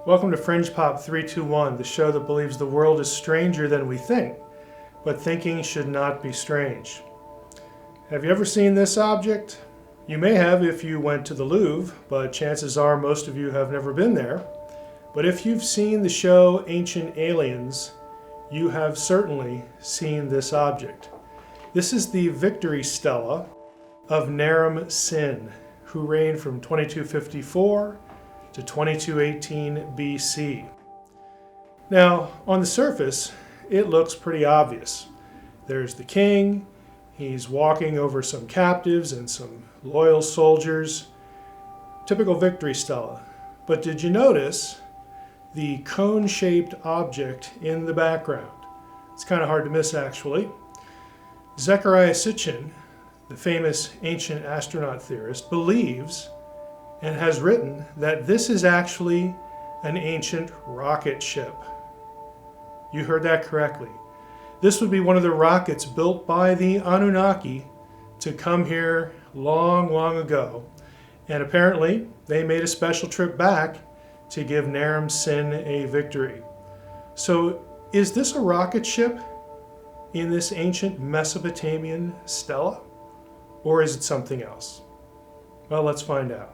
Welcome to Fringe Pop 321, the show that believes the world is stranger than we think, but thinking should not be strange. Have you ever seen this object? You may have if you went to the Louvre, but chances are most of you have never been there. But if you've seen the show Ancient Aliens, you have certainly seen this object. This is the victory stela of Naram-Sin, who reigned from 2254 to 2218 BC. Now, on the surface, it looks pretty obvious. There's the king, he's walking over some captives and some loyal soldiers. Typical victory stela. But did you notice the cone-shaped object in the background? It's kind of hard to miss, actually. Zecharia Sitchin, the famous ancient astronaut theorist, believes and has written that this is actually an ancient rocket ship. You heard that correctly. This would be one of the rockets built by the Anunnaki to come here long, long ago. And apparently, they made a special trip back to give Naram-Sin a victory. So, is this a rocket ship in this ancient Mesopotamian stela? Or is it something else? Well, let's find out.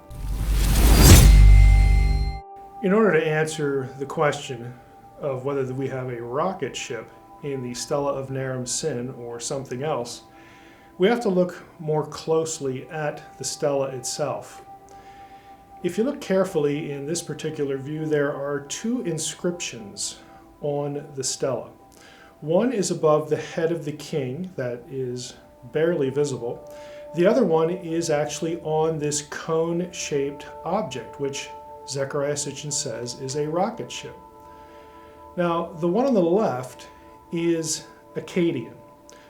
In order to answer the question of whether we have a rocket ship in the Stele of Naram-Sin or something else, we have to look more closely at the stela itself. If you look carefully in this particular view, there are two inscriptions on the stela. One is above the head of the king, that is barely visible. The other one is actually on this cone-shaped object, which Zecharia Sitchin says is a rocket ship. Now, the one on the left is Akkadian.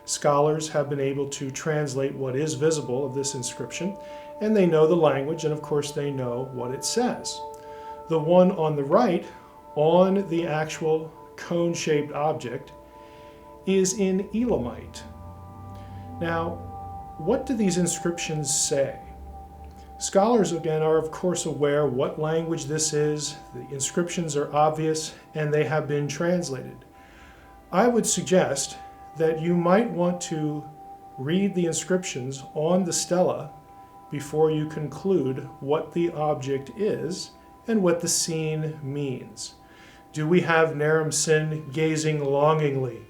Scholars have been able to translate what is visible of this inscription, and they know the language, and of course they know what it says. The one on the right, on the actual cone-shaped object, is in Elamite. Now, what do these inscriptions say? Scholars, again, are of course aware what language this is. The inscriptions are obvious, and they have been translated. I would suggest that you might want to read the inscriptions on the stela before you conclude what the object is and what the scene means. Do we have Naram-Sin gazing longingly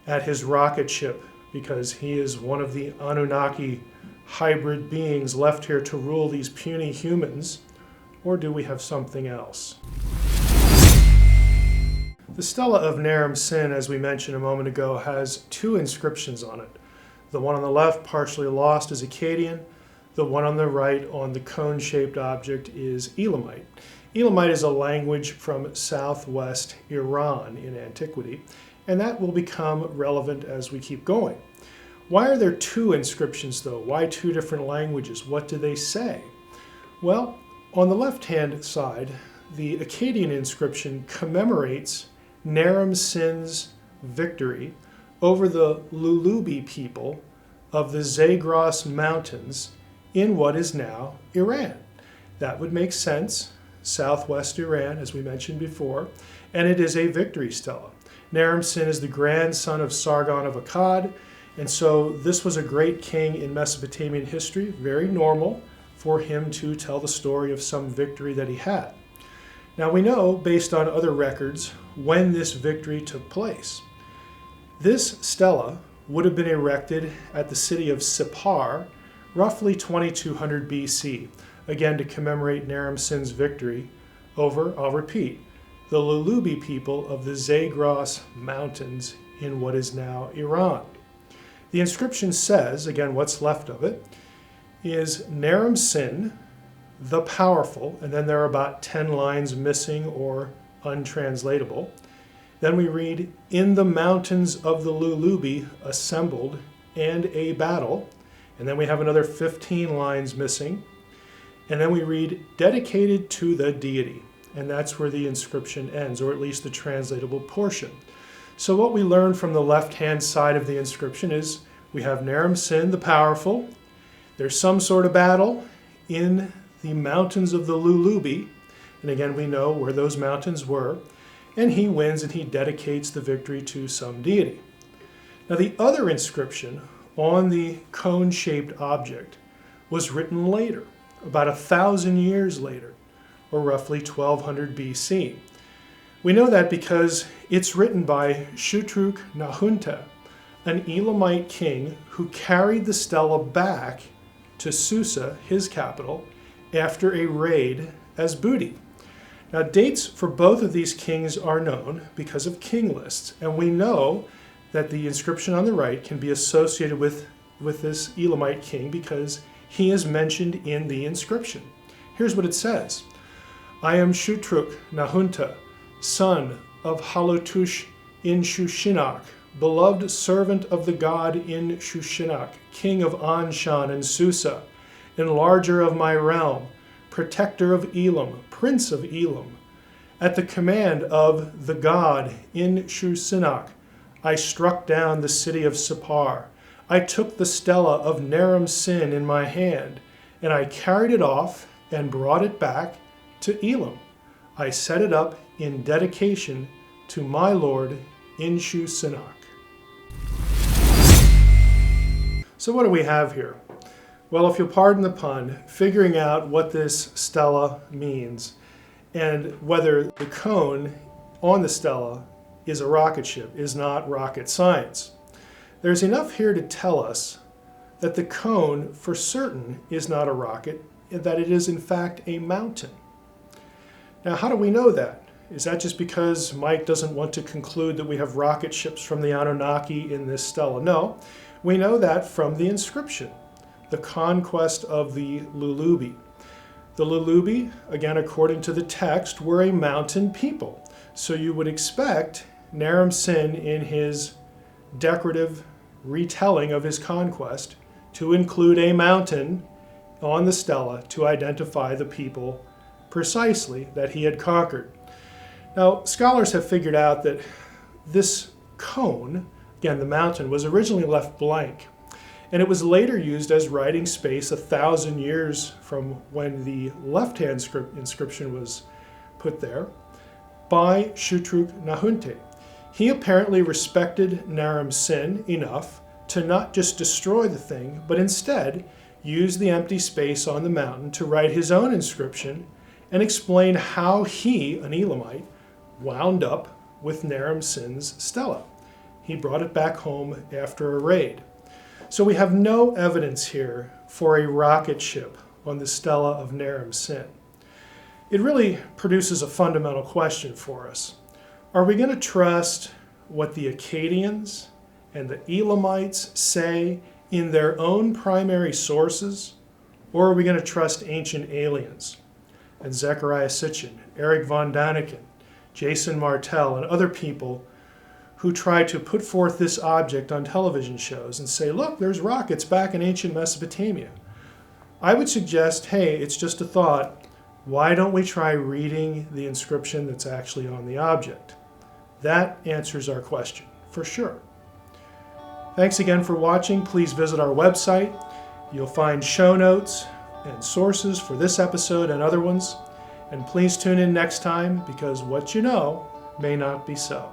at his rocket ship because he is one of the Anunnaki hybrid beings left here to rule these puny humans, or do we have something else? The Stele of Naram-Sin, as we mentioned a moment ago, has two inscriptions on it. The one on the left, partially lost, is Akkadian. The one on the right, on the cone-shaped object, is Elamite. Elamite is a language from southwest Iran in antiquity, and that will become relevant as we keep going. Why are there two inscriptions, though? Why two different languages? What do they say? Well, on the left-hand side, the Akkadian inscription commemorates Naram-Sin's victory over the Lulubi people of the Zagros Mountains in what is now Iran. That would make sense, southwest Iran, as we mentioned before, and it is a victory stela. Naram-Sin is the grandson of Sargon of Akkad, and so this was a great king in Mesopotamian history, very normal for him to tell the story of some victory that he had. Now we know, based on other records, when this victory took place. This stela would have been erected at the city of Sippar, roughly 2200 BC, again to commemorate Naram-Sin's victory over, I'll repeat, the Lulubi people of the Zagros Mountains in what is now Iran. The inscription says, again, what's left of it, is Naram-Sin, the powerful, and then there are about 10 lines missing or untranslatable. Then we read, in the mountains of the Lulubi assembled and a battle. And then we have another 15 lines missing. And then we read, dedicated to the deity. And that's where the inscription ends, or at least the translatable portion. So what we learn from the left-hand side of the inscription is we have Naram-Sin, the powerful. There's some sort of battle in the mountains of the Lulubi. And again, we know where those mountains were. And he wins and he dedicates the victory to some deity. Now, the other inscription on the cone-shaped object was written later, about 1,000 years later, or roughly 1200 BC. We know that because it's written by Shutruk Nahunta, an Elamite king who carried the stela back to Susa, his capital, after a raid as booty. Now, dates for both of these kings are known because of king lists, and we know that the inscription on the right can be associated with this Elamite king because he is mentioned in the inscription. Here's what it says. I am Shutruk Nahunta, son of Halotush in Shushinak, beloved servant of the god in Shushinak, king of Anshan and Susa, enlarger of my realm, protector of Elam, prince of Elam. At the command of the god in Shushinak, I struck down the city of Sippar. I took the Stele of Naram-Sin in my hand, and I carried it off and brought it back to Elam. I set it up in dedication to my lord in Shushinak. So what do we have here? Well, if you'll pardon the pun, figuring out what this stela means and whether the cone on the stela is a rocket ship is not rocket science. There's enough here to tell us that the cone for certain is not a rocket, and that it is in fact a mountain. Now, how do we know that? Is that just because Mike doesn't want to conclude that we have rocket ships from the Anunnaki in this stela? No, we know that from the inscription, the conquest of the Lulubi. The Lulubi, again according to the text, were a mountain people. So you would expect Naram-Sin in his decorative retelling of his conquest to include a mountain on the stela to identify the people precisely that he had conquered. Now, scholars have figured out that this cone, again the mountain, was originally left blank, and it was later used as writing space 1,000 years from when the left-hand inscription was put there by Shutruk Nahunta. He apparently respected Naram-Sin enough to not just destroy the thing, but instead use the empty space on the mountain to write his own inscription and explain how he, an Elamite, wound up with Naram-Sin's stela. He brought it back home after a raid. So we have no evidence here for a rocket ship on the stela of Naram-Sin. It really produces a fundamental question for us. Are we going to trust what the Akkadians and the Elamites say in their own primary sources, or are we going to trust ancient aliens and Zechariah Sitchin, Eric von Daniken, Jason Martell, and other people who try to put forth this object on television shows and say, look, there's rockets back in ancient Mesopotamia? I would suggest, hey, it's just a thought. Why don't we try reading the inscription that's actually on the object? That answers our question, for sure. Thanks again for watching. Please visit our website. You'll find show notes and sources for this episode and other ones. And please tune in next time, because what you know may not be so.